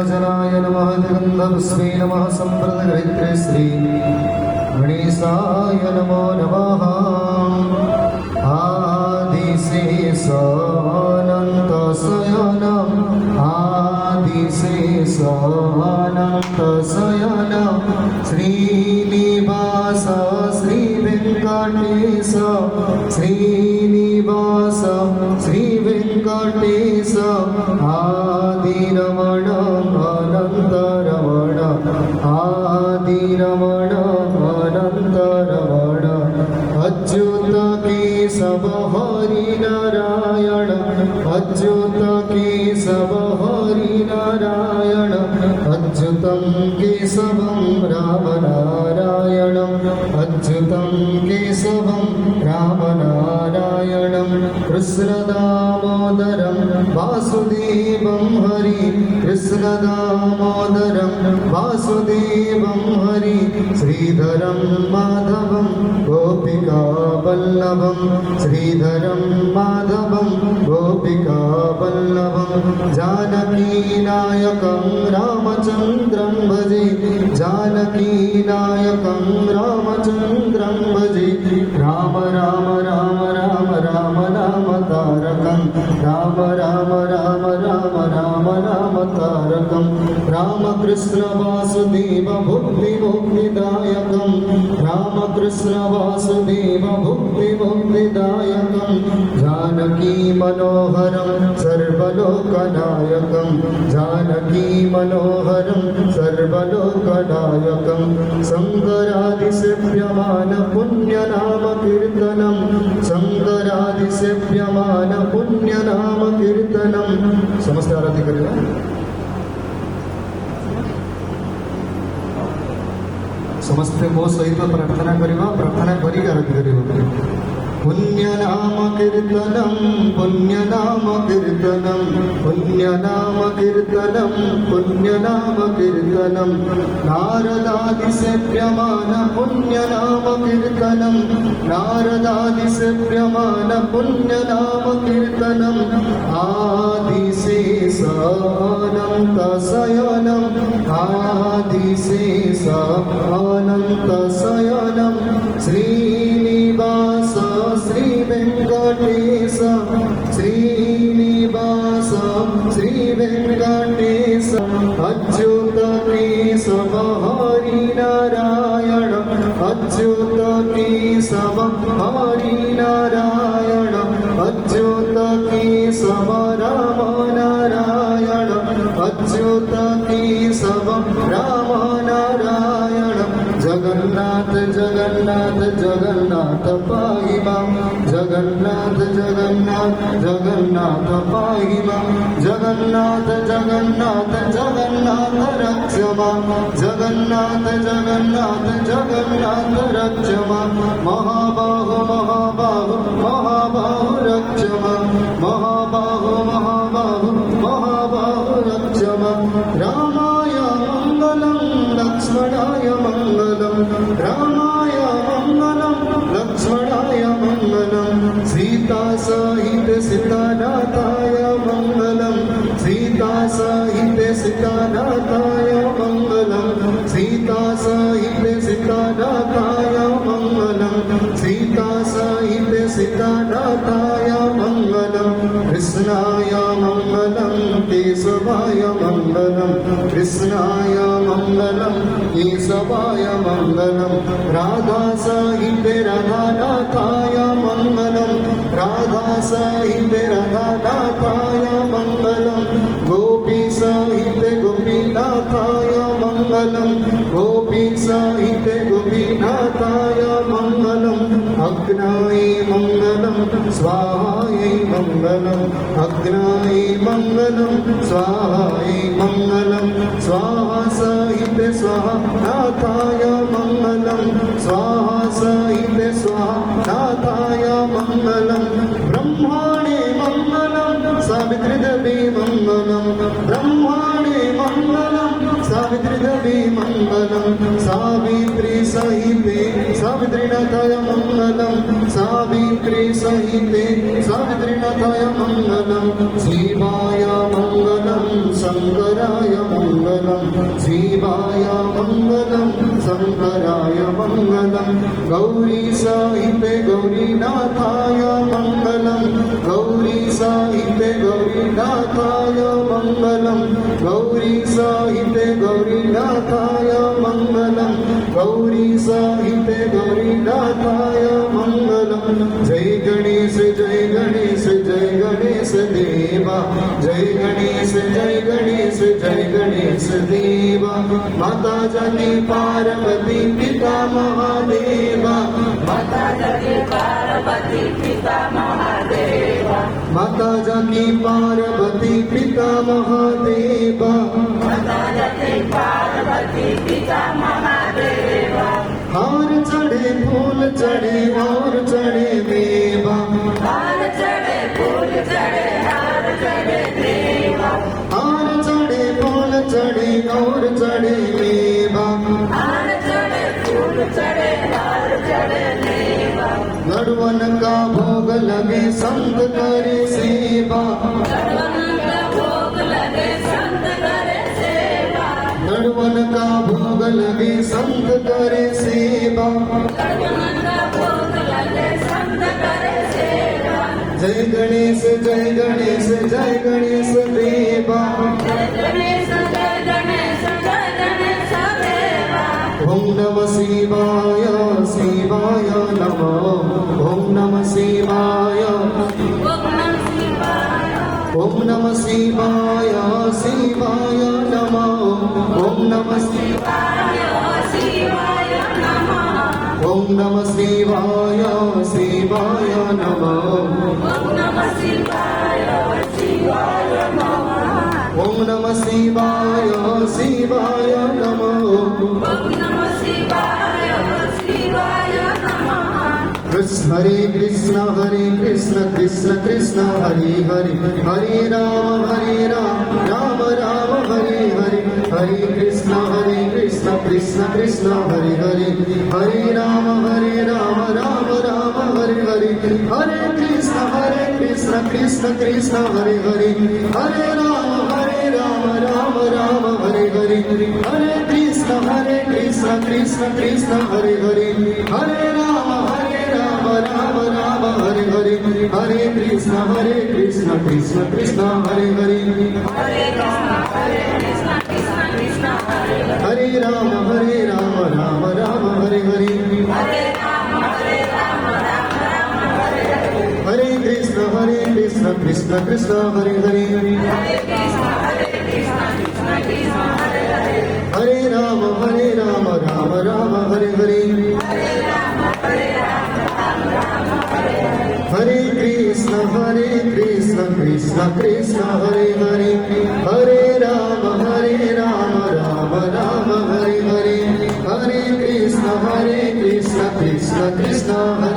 नीराजनाय नमः गन्धपुष्पे नमः सम्प्रदगरित्रे श्री गणेशाय नमो नमः आदिशेषानन्तशयनं आदिशेषानन्तशयनं श्रीनिवास श्रीवेङ्कटेश श्रीनिवास श्रीवेङ्कटेश आदिरमण अनन्तरमण आदिरमण अनन्तरमण अच्युत केशव हरि नारायण अच्युत केशव हरि नारायण अच्युतं केशवं राम नारायणम् अच्युतं केशवं राम नारायणं कृष्णदामोदरं वासुदेवं हरि कृष्णदामोदरं वासुदेवं हरि श्रीधरं माधवं गोपिका वल्लभं श्रीधरं माधवं गोपिका वल्लभं जानकीनायकं रामचन्द्रं भजे जानकीनायकं रामचन्द्रं भजे राम राम राम राम राम नाम तारकं राम राम राम राम राम नाम तारकं रामकृष्ण वासुदेव भुक्तिमुक्तिदायकं रामकृष्ण वासुदेव भुक्तिमुक्तिदायकं जानकी मनोहरं सर्वलोकनायकं जानकी मनोहरं सर्वलोकनायकं शङ्करादिसेव्यमान पुण्यनाम कीर्तनं शङ्करादिसेव्यमान पुण्यनाम कीर्तनं समस्त आरती करेगा समस्ते मो सहित प्रार्थना करवा प्रार्थना करी आरती करिबो पुण्यनाम कीर्तनं पुण्यनाम कीर्तनं पुण्यनाम कीर्तनं पुण्यनाम कीर्तनं नारदादिसेव्यमान पुण्यनाम कीर्तनं नारदादिसेव्यमान पुण्यनाम कीर्तनं आदिशेषानन्तशयनं आदिशेषानन्तशयनं श्रीनिवास श्रीवेङ्कटेश श्रीनिवास श्रीवेङ्कटेश अच्युत केशव हरि नारायण अच्युत केशव हरि नारायण अच्युत केशव राम नारायण अच्युत केशव राम नारायण जगन्नाथ जगन्नाथ जगन्नाथ पाहि मां जगन्नाथ जगन्नाथ जगन्नाथ पाहि मां जगन्नाथ जगन्नाथ जगन्नाथ रक्ष मां जगन्नाथ जगन्नाथ जगन्नाथ रक्ष मां महाबाहो महाबाहो महाबाहो रक्ष मां महाबाहो महाबाहो महाबाहो रक्ष मां रामाय मङ्गलं लक्ष्मणाय मङ्गलं रामाय मङ्गलं लक्ष्मणाय मङ्गलं सीता सहित सीतानाथाय मङ्गलं सीता सहित सीतानाथाय मङ्गलं सीता सहित सीतानाथाय मङ्गलं सीता सहित सीतानाथाय मङ्गलं कृष्णाय मङ्गलं केशवाय मङ्गलं कृष्णाय मङ्गलं केशवाय मङ्गलं राधा सहित राधानाथाय मङ्गलं राधा सहित राधानाथाय मङ्गलं गोपी सहित गोपीनाथाय मङ्गलं गोपी सहित गोपीनाथाय मङ्गलं अग्नाय मङ्गलं स्वाहाय मङ्गलं अग्नाय मङ्गलं स्वाहाय मङ्गलं स्वाहा सहित स्वाहा नाथाय मङ्गलं स्वाहा सहित स्वाहा नाथाय मङ्गलं ब्रह्माणे मङ्गलं सावित्रीदेवी मङ्गलं ब्रह्माणे मङ्गलं सावित्रीदेवी मङ्गलं सावित्री सहिते सावित्रीना सावित्रीनाथाय मङ्गलं सावित्री सहिते सावित्रीनाथाय मङ्गलं शिवाय मङ्गलं शङ्कराय मङ्गलं शिवाय मङ्गलं शङ्कराय मङ्गलं गौरी सहिते गौरीनाथाय मङ्गलं गौरी सहिते गौरीनाथाय मङ्गलं गौरी सहिते गौरीनाथाय मङ्गलं गौरी सहिते गौरीनाथाय मङ्गलं जय गणेश जय गणेश जय गणेश देवा जय गणेश जय गणेश जय गणेश देवा माता जनी पार्वती पिता महादेवा माता जगी पार्वती पिता महादेवा माता जनी पार्वती पिता महादेवा माता जगी पार्वती पिता महादेवा हार चढ़े फूल चढ़े और चढ़े देवा हार चढ़े फूल चढ़े हार चढ़े देवा हार चढ़े फूल चढ़े और चढ़े देवा हार चढ़े फूल चढ़े हार चढ़े देवा नड़वन का भोग लगे संत करे सेवा नड़वन का भोग लगे संत करे सेवा नड़वन का भोग लगे संत करे सेवा नड़वन का भोग लगे संत करे सेवा जय गणेश जय गणेश जय गणेश देवा जय गणेश जय गणेश जय गणेश देवा ओम नमः शिवाय शिवाय नमः ओम नमः शिवाय ओम नमः शिवाय ओम नमः शिवाय शिवाय नमः ओम नमः शिवाय शिवाय नमः ओम नमः शिवाय शिवाय नमः ओम नमः शिवाय शिवाय नमः ओम नमः शिवाय शिवाय नमः ओम नमः शिवाय शिवाय नमः कृष्ण हरे कृष्ण कृष्ण कृष्ण हरे हरे हरे राम राम राम हरे हरे हरे कृष्ण कृष्ण कृष्ण हरे हरे हरे राम राम राम हरे हरे हरे कृष्ण कृष्ण कृष्ण हरे हरे हरे राम राम राम हरे हरे हरे कृष्ण कृष्ण कृष्ण हरे हरे हरे राम राम राम हरे हरे हरे कृष्ण कृष्ण कृष्ण हरे हरे हरे कृष्ण कृष्ण कृष्ण हरे हरे हरे राम राम राम हरे हरे हरे राम राम राम हरे हरे हरे कृष्ण कृष्ण कृष्ण हरे हरे हरे कृष्ण कृष्ण कृष्ण हरे हरे हरे राम राम राम हरे हरे हरे राम राम राम हरे हरे हरे कृष्ण कृष्ण कृष्ण हरे हरे हरे राम राम राम हरे हरे हरे कृष्ण कृष्ण कृष्ण हरे